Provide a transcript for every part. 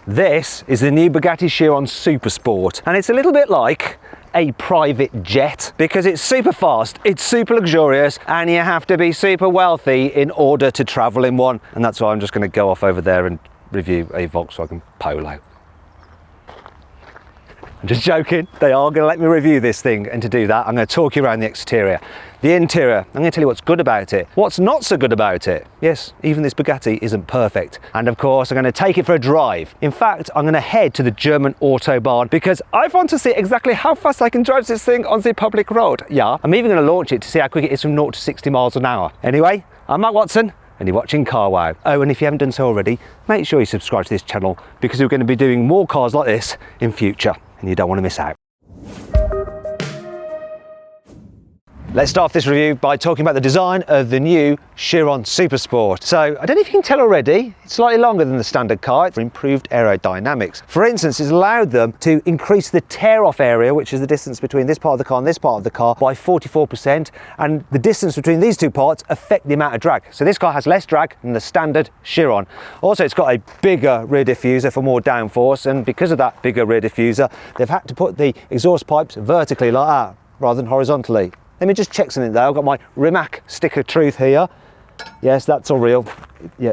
This is the new Bugatti Chiron Supersport, and it's a little bit like a private jet because it's super fast, it's super luxurious, and you have to be super wealthy in order to travel in one. And that's why I'm just going to go off over there and review a Volkswagen Polo. I'm just joking, they are going to let me review this thing, and to do that I'm going to talk you around the exterior. The interior, I'm going to tell you what's good about it, what's not so good about it. Yes, even this Bugatti isn't perfect. And of course I'm going to take it for a drive. In fact, I'm going to head to the German Autobahn because I want to see exactly how fast I can drive this thing on the public road. Yeah, I'm even going to launch it to see how quick it is from 0 to 60 miles an hour. Anyway, I'm Matt Watson and you're watching CarWow. Oh, and if you haven't done so already, make sure you subscribe to this channel because we're going to be doing more cars like this in future and you don't want to miss out. Let's start off this review by talking about the design of the new Chiron Supersport. So, I don't know if you can tell already, it's slightly longer than the standard car for improved aerodynamics. For instance, it's allowed them to increase the tear-off area, which is the distance between this part of the car and this part of the car, by 44%, and the distance between these two parts affect the amount of drag. So this car has less drag than the standard Chiron. Also, it's got a bigger rear diffuser for more downforce, and because of that bigger rear diffuser, they've had to put the exhaust pipes vertically like that, rather than horizontally. Let me just check something though. I've got my Rimac stick of truth here. Yes, that's all real. Yeah,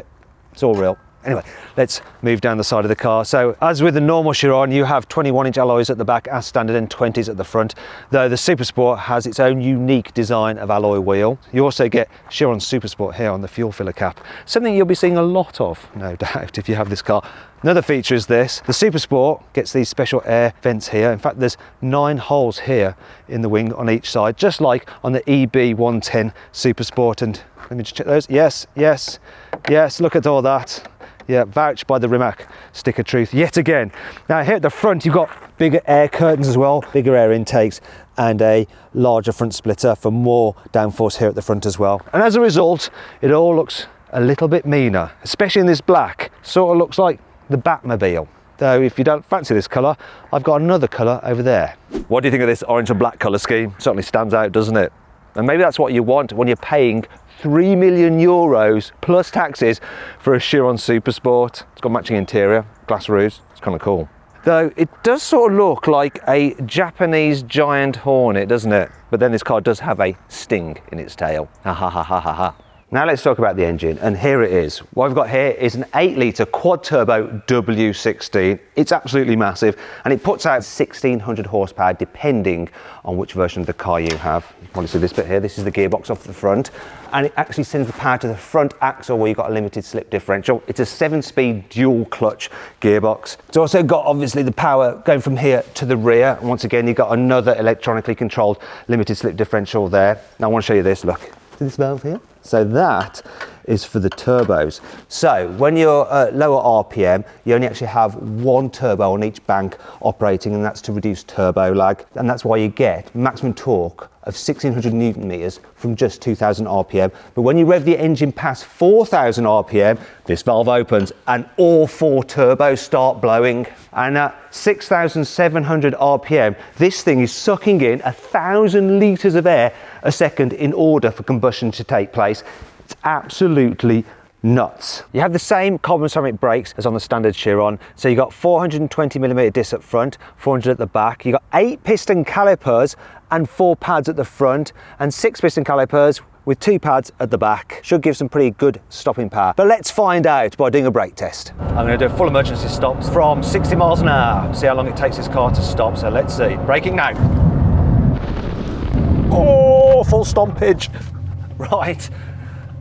it's all real. Anyway, let's move down the side of the car. So as with the normal Chiron, you have 21-inch alloys at the back as standard and 20s at the front, though the Supersport has its own unique design of alloy wheel. You also get Chiron Supersport here on the fuel filler cap, something you'll be seeing a lot of, no doubt, if you have this car. Another feature is this, the Supersport gets these special air vents here. In fact, there's 9 holes here in the wing on each side, just like on the EB110 Supersport. And let me just check those. Yes, yes, yes, look at all that. Yeah, vouched by the Rimac stick of truth yet again. Now here at the front you've got bigger air curtains as well, bigger air intakes, and a larger front splitter for more downforce here at the front as well. And as a result, it all looks a little bit meaner, especially in this black. Sort of looks like the Batmobile. Though if you don't fancy this colour, I've got another colour over there. What do you think of this orange and black colour scheme? Certainly stands out, doesn't it? And maybe that's what you want when you're paying €3 million plus taxes for a Chiron Supersport. It's got matching interior, glass roofs, it's kind of cool. Though it does sort of look like a Japanese giant hornet, doesn't it? But then this car does have a sting in its tail. Ha ha ha ha ha ha. Now let's talk about the engine, and here it is. What I've got here is an 8-litre quad-turbo W16. It's absolutely massive, and it puts out 1600 horsepower depending on which version of the car you have. You can probably see this bit here. This is the gearbox off the front, and it actually sends the power to the front axle where you've got a limited slip differential. It's a 7-speed dual-clutch gearbox. It's also got, obviously, the power going from here to the rear. And once again, you've got another electronically controlled limited slip differential there. Now I want to show you this, look. See this valve here? So that is for the turbos. So when you're at lower RPM, you only actually have one turbo on each bank operating, and that's to reduce turbo lag. And that's why you get maximum torque of 1600 Newton meters from just 2000 RPM. But when you rev the engine past 4000 RPM, this valve opens and all 4 turbos start blowing. And at 6700 RPM, this thing is sucking in 1,000 litres of air a second in order for combustion to take place. It's absolutely nuts. You have the same carbon ceramic brakes as on the standard Chiron. So you've got 420mm discs up front, 400 at the back. You've got 8 piston calipers and 4 pads at the front, and 6 piston calipers with 2 pads at the back. Should give some pretty good stopping power. But let's find out by doing a brake test. I'm going to do a full emergency stop from 60 miles an hour. See how long it takes this car to stop. So let's see. Braking now. Oh, full stompage. Right.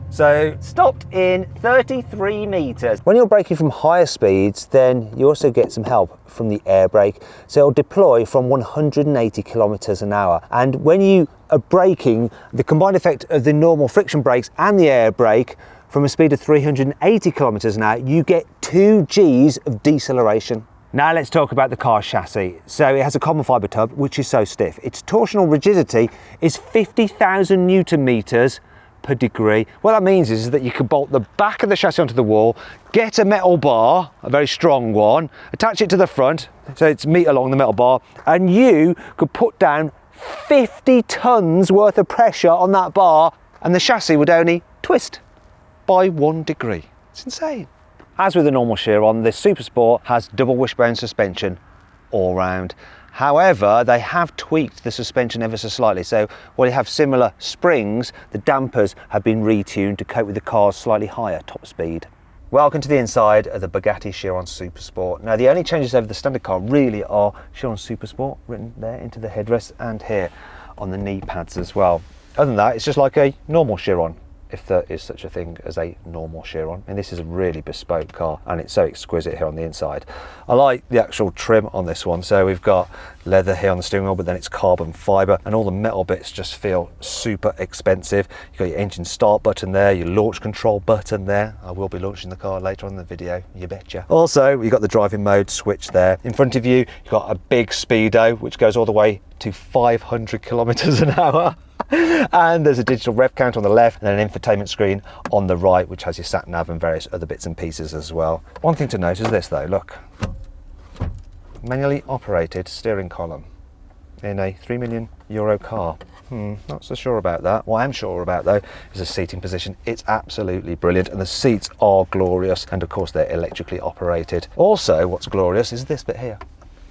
So stopped in 33 meters. When you're braking from higher speeds, then you also get some help from the air brake. So it'll deploy from 180 kilometers an hour. And when you are braking, the combined effect of the normal friction brakes and the air brake from a speed of 380 kilometers an hour, you get 2 Gs of deceleration. Now let's talk about the car's chassis. So it has a carbon fibre tub, which is so stiff. Its torsional rigidity is 50,000 Newton meters per degree. What that means is that you could bolt the back of the chassis onto the wall, get a metal bar, a very strong one, attach it to the front, so it's meter along the metal bar, and you could put down 50 tons worth of pressure on that bar, and the chassis would only twist by 1 degree. It's insane. As with the normal Chiron, the Super Sport has double wishbone suspension all round. However, they have tweaked the suspension ever so slightly. So while you have similar springs, the dampers have been retuned to cope with the car's slightly higher top speed. Welcome to the inside of the Bugatti Chiron Super Sport. Now, the only changes over the standard car really are Chiron Super Sport written there into the headrest and here on the knee pads as well. Other than that, it's just like a normal Chiron, if there is such a thing as a normal Chiron. And this is a really bespoke car and it's so exquisite here on the inside. I like the actual trim on this one. So we've got leather here on the steering wheel, but then it's carbon fibre and all the metal bits just feel super expensive. You've got your engine start button there, your launch control button there. I will be launching the car later on in the video, you betcha. Also, you've got the driving mode switch there. In front of you, you've got a big speedo, which goes all the way to 500 kilometers an hour. And there's a digital rev count on the left and an infotainment screen on the right, which has your sat nav and various other bits and pieces as well. One thing to note is this though, look, manually operated steering column in a €3 million car. Not so sure about that. What I am sure about though is the seating position. It's absolutely brilliant and the seats are glorious, and of course they're electrically operated. Also, what's glorious is this bit here.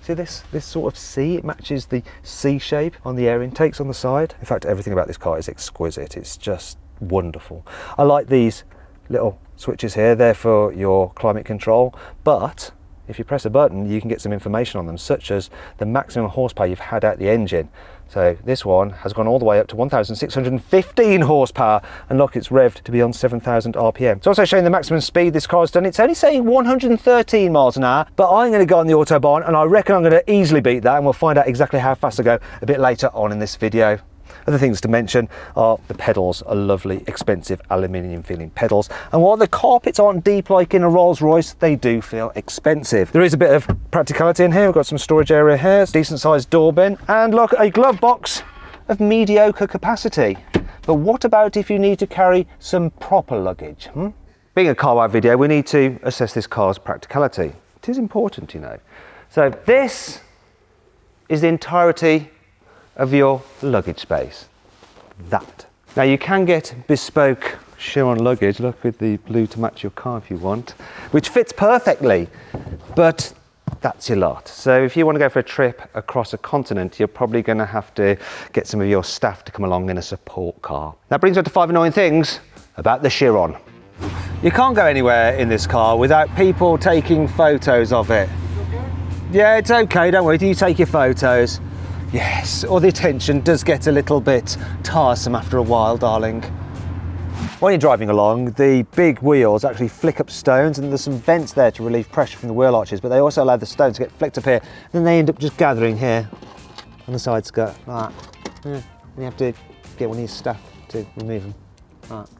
See this sort of C? It matches the C shape on the air intakes on the side. In fact, everything about this car is exquisite. It's just wonderful. I like these little switches here. They're for your climate control, but if you press a button, you can get some information on them, such as the maximum horsepower you've had out the engine. So this one has gone all the way up to 1,615 horsepower, and look, it's revved to be on 7,000 RPM. It's also showing the maximum speed this car has done. It's only saying 113 miles an hour, but I'm going to go on the Autobahn, and I reckon I'm going to easily beat that, and we'll find out exactly how fast I go a bit later on in this video. Other things to mention are the pedals are lovely, expensive aluminium feeling pedals. And while the carpets aren't deep like in a Rolls Royce, they do feel expensive. There is a bit of practicality in here. We've got some storage area here, decent sized door bin, and look, a glove box of mediocre capacity. But what about if you need to carry some proper luggage? Being a carwow video, we need to assess this car's practicality. It is important, you know. So this is the entirety of your luggage space. That. Now you can get bespoke Chiron luggage, look, with the blue to match your car if you want, which fits perfectly, but that's your lot. So if you want to go for a trip across a continent, you're probably going to have to get some of your staff to come along in a support car. That brings us to 5 annoying things about the Chiron. You can't go anywhere in this car without people taking photos of it. Yeah, it's okay, don't worry, you take your photos. Yes, or the attention does get a little bit tiresome after a while, darling. When you're driving along, the big wheels actually flick up stones, and there's some vents there to relieve pressure from the wheel arches, but they also allow the stones to get flicked up here, and then they end up just gathering here on the side skirt, like that. Yeah, and you have to get one of your staff to remove them. Like that.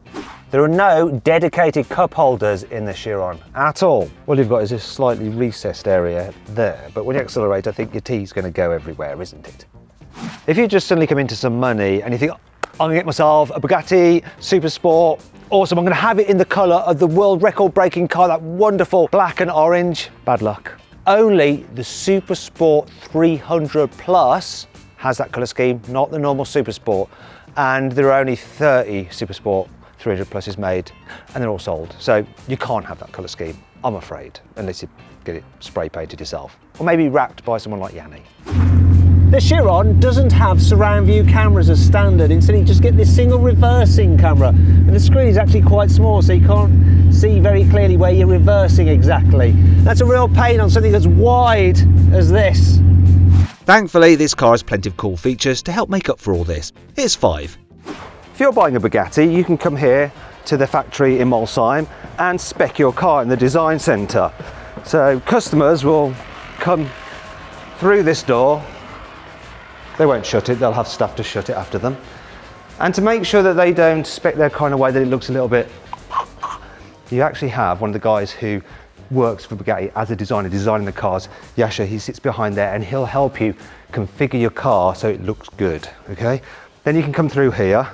There are no dedicated cup holders in the Chiron at all. All you've got is this slightly recessed area there, but when you accelerate, I think your tea's going to go everywhere, isn't it? If you just suddenly come into some money and you think, I'm going to get myself a Bugatti Super Sport, awesome, I'm going to have it in the colour of the world record breaking car, that wonderful black and orange, bad luck. Only the Super Sport 300 Plus has that colour scheme, not the normal Super Sport, and there are only 30 Super Sport 300 Pluses made, and they're all sold. So you can't have that colour scheme, I'm afraid, unless you get it spray painted yourself. Or maybe wrapped by someone like Yanni. The Chiron doesn't have surround view cameras as standard. Instead, you just get this single reversing camera. And the screen is actually quite small, so you can't see very clearly where you're reversing exactly. That's a real pain on something as wide as this. Thankfully, this car has plenty of cool features to help make up for all this. Here's 5. If you're buying a Bugatti, you can come here to the factory in Molsheim and spec your car in the design centre. So customers will come through this door. They won't shut it, they'll have staff to shut it after them. And to make sure that they don't spec their car in a way that it looks a little bit, you actually have one of the guys who works for Bugatti as a designer, designing the cars. Yasha, he sits behind there and he'll help you configure your car so it looks good, okay? Then you can come through here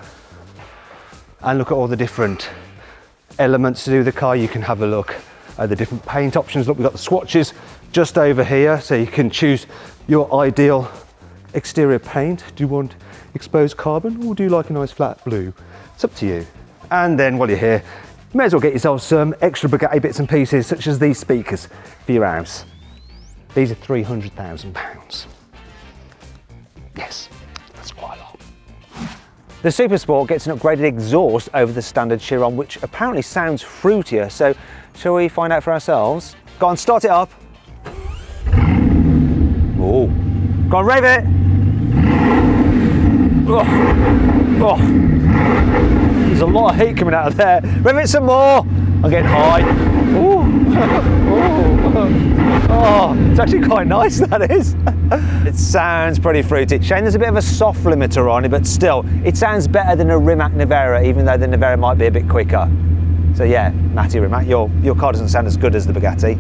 and look at all the different elements to do with the car. You can have a look at the different paint options. Look, we've got the swatches just over here, so you can choose your ideal exterior paint. Do you want exposed carbon, or do you like a nice flat blue? It's up to you. And then while you're here, You may as well get yourself some extra Bugatti bits and pieces, such as these speakers for your house. These are £300,000. Yes, that's quite a lot. The Supersport gets an upgraded exhaust over the standard Chiron, which apparently sounds fruitier, so shall we find out for ourselves? Go on, start it up. Oh, go on, rev it. Oh. Oh. There's a lot of heat coming out of there. Rev it some more. I'm getting high. Ooh. Oh, it's actually quite nice, that is. It sounds pretty fruity. Shane, there's a bit of a soft limiter on it, but still, it sounds better than a Rimac Navara, even though the Navara might be a bit quicker. So yeah, Matty Rimac, your car doesn't sound as good as the Bugatti.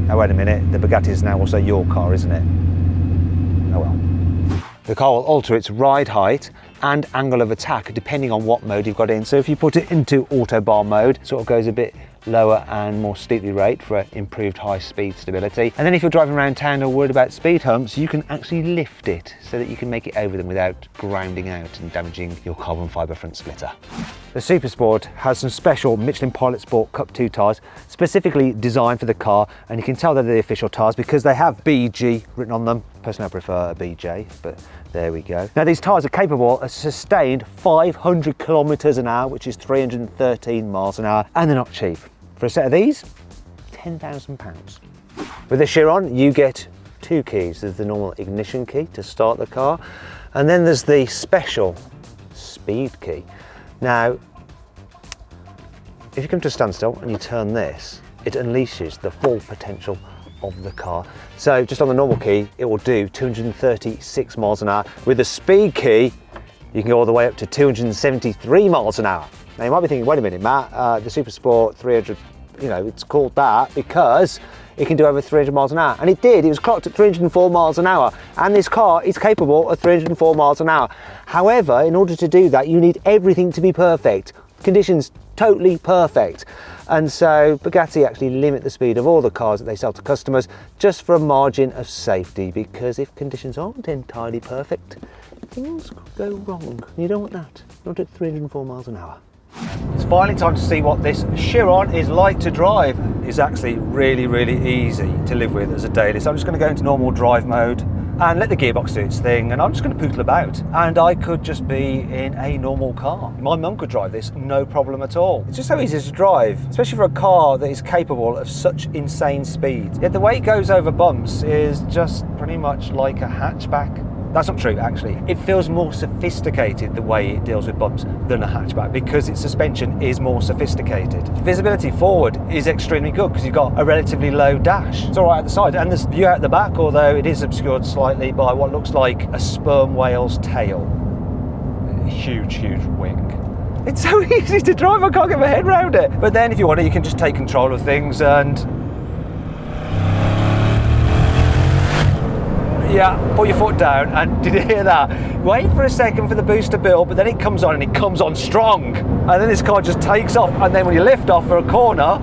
Oh, wait a minute, the Bugatti is now also your car, isn't it? Oh well. The car will alter its ride height and angle of attack depending on what mode you've got in. So if you put it into Autobahn mode, it sort of goes a bit lower and more steeply rate for improved high speed stability. And then if you're driving around town or worried about speed humps, you can actually lift it so that you can make it over them without grounding out and damaging your carbon fibre front splitter. The Supersport has some special Michelin Pilot Sport Cup 2 tyres specifically designed for the car, and you can tell they're the official tyres because they have BG written on them. Personally, I prefer a BJ, but there we go. Now these tyres are capable of sustained 500 kilometres an hour, which is 313 miles an hour, and they're not cheap. For a set of these, £10,000. With the Chiron, you get two keys. There's the normal ignition key to start the car, and then there's the special speed key. Now, if you come to a standstill and you turn this, it unleashes the full potential of the car. So just on the normal key, it will do 236 miles an hour. With the speed key, you can go all the way up to 273 miles an hour. Now you might be thinking, wait a minute, Matt, the Supersport 300, you know, it's called that because it can do over 300 miles an hour. And it did, it was clocked at 304 miles an hour. And this car is capable of 304 miles an hour. However, in order to do that, you need everything to be perfect. Conditions totally perfect. And so Bugatti actually limit the speed of all the cars that they sell to customers just for a margin of safety, because if conditions aren't entirely perfect, things could go wrong. You don't want that, not at 304 miles an hour. It's finally time to see what this Chiron is like to drive. It's actually really, really easy to live with as a daily. So I'm just going to go into normal drive mode and let the gearbox do its thing, and I'm just going to poodle about. And I could just be in a normal car. My mum could drive this, no problem at all. It's just so easy to drive, especially for a car that is capable of such insane speed. Yet the way it goes over bumps is just pretty much like a hatchback. That's not true, actually. It feels more sophisticated the way it deals with bumps than a hatchback because its suspension is more sophisticated. Visibility forward is extremely good because you've got a relatively low dash. It's all right at the side, and there's view out the back, although it is obscured slightly by what looks like a sperm whale's tail. Huge, huge wing. It's so easy to drive, I can't get my head around it. But then if you want it, you can just take control of things and yeah, put your foot down, and did you hear that? Wait for a second for the boost to build, but then it comes on, and it comes on strong. And then this car just takes off, and then when you lift off for a corner,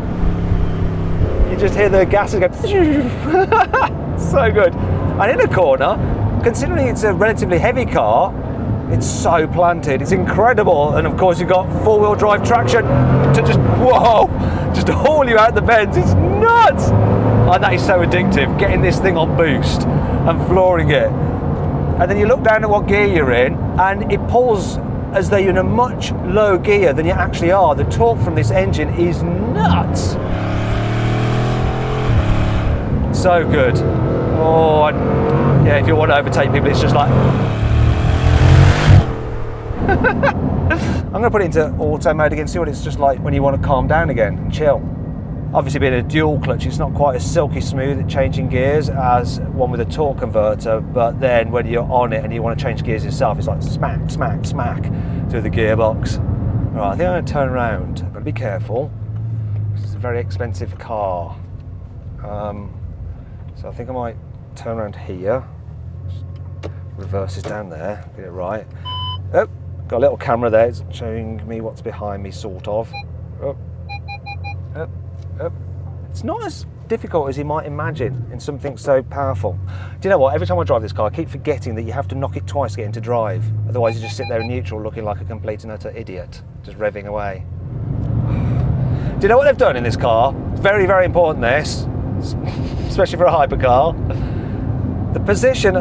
you just hear the gases go so good. And in a corner, considering it's a relatively heavy car, it's so planted, it's incredible. And of course you've got four-wheel drive traction to just, whoa, just haul you out the bends. It's nuts. And that is so addictive, getting this thing on boost and flooring it. And then you look down at what gear you're in, and it pulls as though you're in a much lower gear than you actually are. The torque from this engine is nuts. So good. Oh, and yeah, if you want to overtake people, it's just like I'm going to put it into auto mode again, see what it's just like when you want to calm down again and chill. Obviously being a dual clutch, it's not quite as silky smooth at changing gears as one with a torque converter, but then when you're on it and you want to change gears yourself, it's like smack, smack, smack through the gearbox. Right, I think I'm going to turn around. I'm going to be careful. It's a very expensive car. So I think I might turn around here. Reverse is down there, get it right. Oh, got a little camera there, it's showing me what's behind me, sort of. Oh. Oh. Oh. It's not as difficult as you might imagine in something so powerful. Do you know what? Every time I drive this car, I keep forgetting that you have to knock it twice to get into drive. Otherwise, you just sit there in neutral looking like a complete and utter idiot, just revving away. Do you know what they've done in this car? It's very, very important, this, especially for a hypercar. The position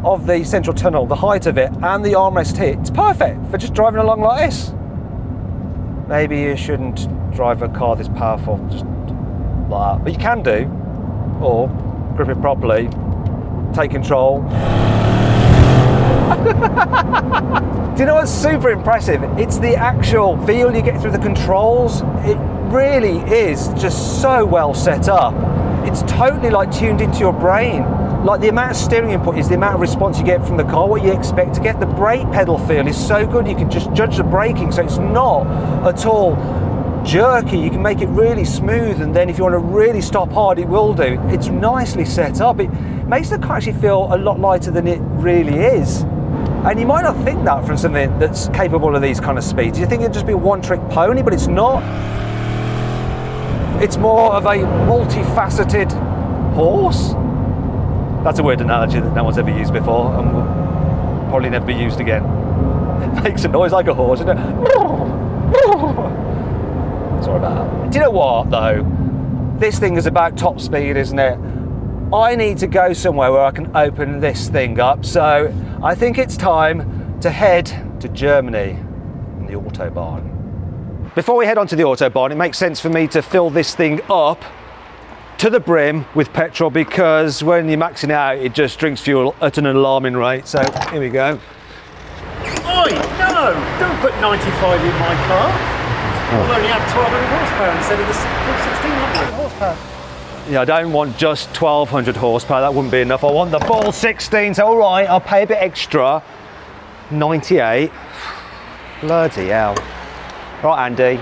of the central tunnel, the height of it, and the armrest here, it's perfect for just driving along like this. Maybe you shouldn't drive a car this powerful, just like that. But you can do, or grip it properly, take control. Do you know what's super impressive? It's the actual feel you get through the controls. It really is just so well set up. It's totally like tuned into your brain. Like the amount of steering input is the amount of response you get from the car, what you expect to get. The brake pedal feel is so good, you can just judge the braking, so it's not at all jerky. You can make it really smooth, and then if you want to really stop hard, it will do. It's nicely set up. It makes the car actually feel a lot lighter than it really is. And you might not think that from something that's capable of these kind of speeds. You think it'd just be a one-trick pony, but it's not. It's more of a multifaceted horse. That's a weird analogy that no one's ever used before and will probably never be used again. It makes a noise like a horse, isn't it? Sorry about that. Do you know what, though? This thing is about top speed, isn't it? I need to go somewhere where I can open this thing up, so I think it's time to head to Germany and the Autobahn. Before we head on to the Autobahn, it makes sense for me to fill this thing up to the brim with petrol, because when you're maxing it out, it just drinks fuel at an alarming rate. So here we go. Oi, no! Don't put 95 in my car. We'll only have 1200 horsepower instead of the 1600 horsepower. Yeah, I don't want just 1200 horsepower, that wouldn't be enough. I want the full 16, so all right, I'll pay a bit extra. 98. Bloody hell. Right, Andy.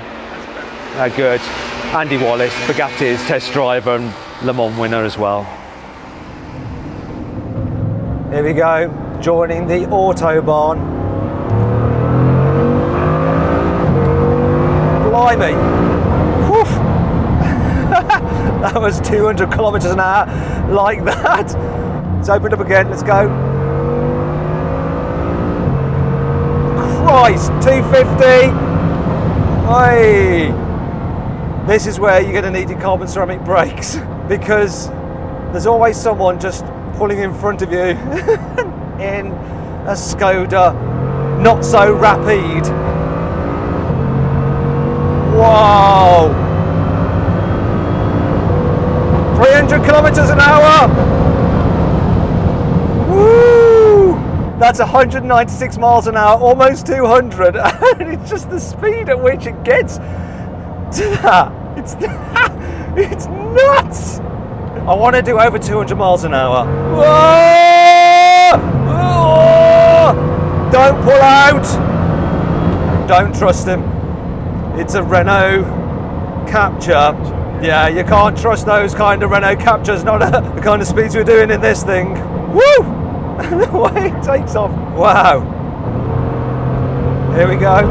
Good. Andy Wallace, Bugatti's test driver and Le Mans winner as well. Here we go, joining the Autobahn. Blimey. Whew. That was 200 kilometers an hour, like that. It's opened up again, let's go. Christ, 250. Hey. This is where you're going to need your carbon ceramic brakes, because there's always someone just pulling in front of you in a Skoda not so rapide. Whoa! 300 kilometers an hour! Woo! That's 196 miles an hour, almost 200, and it's just the speed at which it gets to that. It's nuts! I want to do over 200 miles an hour. Whoa! Oh! Don't pull out! Don't trust him. It's a Renault Capture. Yeah, you can't trust those kind of Renault Captures, not the kind of speeds we're doing in this thing. Woo! And the way it takes off. Wow. Here we go.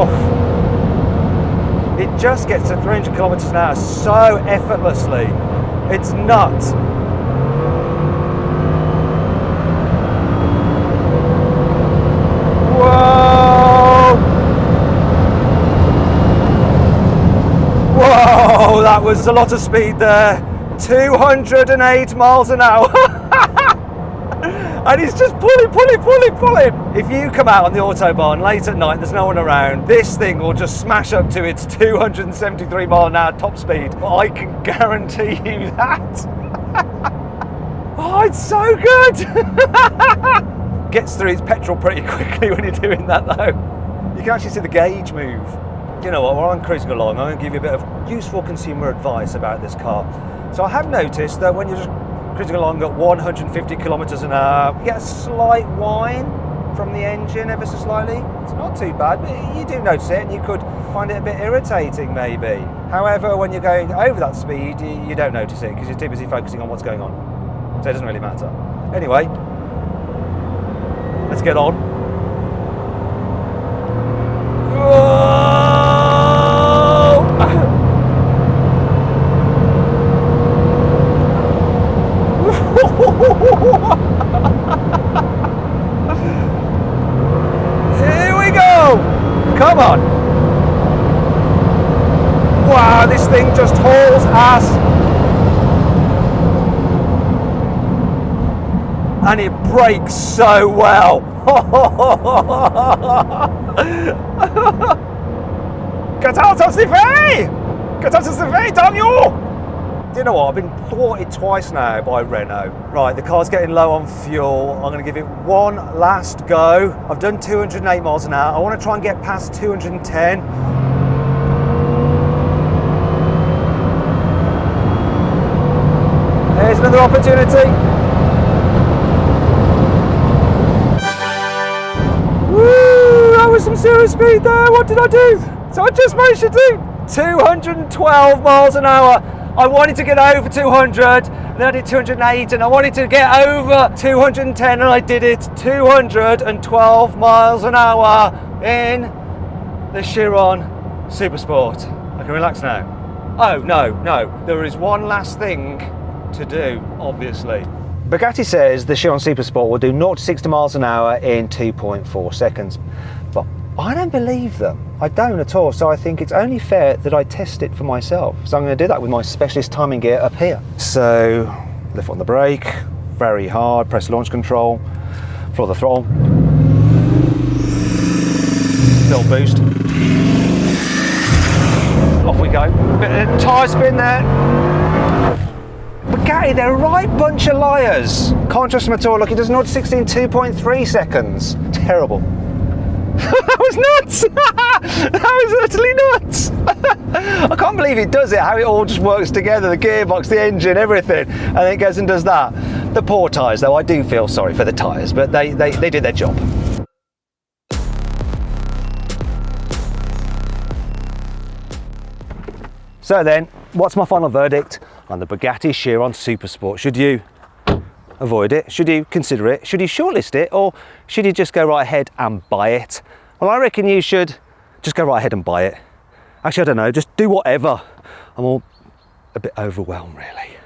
Oh. It just gets to 300 kilometers an hour so effortlessly. It's nuts. Whoa! Whoa, that was a lot of speed there. 208 miles an hour. And he's just pulling. If you come out on the Autobahn late at night, there's no one around, this thing will just smash up to its 273 mile an hour top speed. I can guarantee you that. Oh, it's so good. Gets through its petrol pretty quickly when you're doing that though. You can actually see the gauge move. You know what, while I'm cruising along, I'm going to give you a bit of useful consumer advice about this car. So I have noticed that when you're just cruising along at 150 kilometers an hour, you get a slight whine from the engine, ever so slightly. It's not too bad, but you do notice it and you could find it a bit irritating maybe. However, when you're going over that speed, you don't notice it because you're too busy focusing on what's going on. So it doesn't really matter. Anyway, let's get on. Wow, this thing just hauls ass. And it brakes so well. Catastrophe, Daniel! Do you know what? I've been thwarted twice now by Renault. Right, the car's getting low on fuel. I'm going to give it one last go. I've done 208 miles an hour. I want to try and get past 210. There's another opportunity. Woo! That was some serious speed there. What did I do? So I just managed to do 212 miles an hour. I wanted to get over 200, then I did 208, and I wanted to get over 210, and I did it 212 miles an hour in the Chiron Supersport. I can relax now. Oh, no, there is one last thing to do, obviously. Bugatti says the Chiron Supersport will do 0 to 60 miles an hour in 2.4 seconds, but I don't believe them. I don't at all, so I think it's only fair that I test it for myself. So I'm going to do that with my specialist timing gear up here. So, lift on the brake, very hard, press launch control, floor the throttle. Little boost. Off we go. Bit of tyre spin there. Bugatti, they're a right bunch of liars. Can't trust them at all. Look, it does 0 to 60 in 2.3 seconds. Terrible. That was nuts! That was utterly nuts! I can't believe it does it, how it all just works together, the gearbox, the engine, everything, and then it goes and does that. The poor tyres though, I do feel sorry for the tyres, but they did their job. So then, what's my final verdict on the Bugatti Chiron Supersport? Should you avoid it? Should you consider it? Should you shortlist it? Or should you just go right ahead and buy it? Well, I reckon you should just go right ahead and buy it. Actually, I don't know, just do whatever. I'm all a bit overwhelmed, really.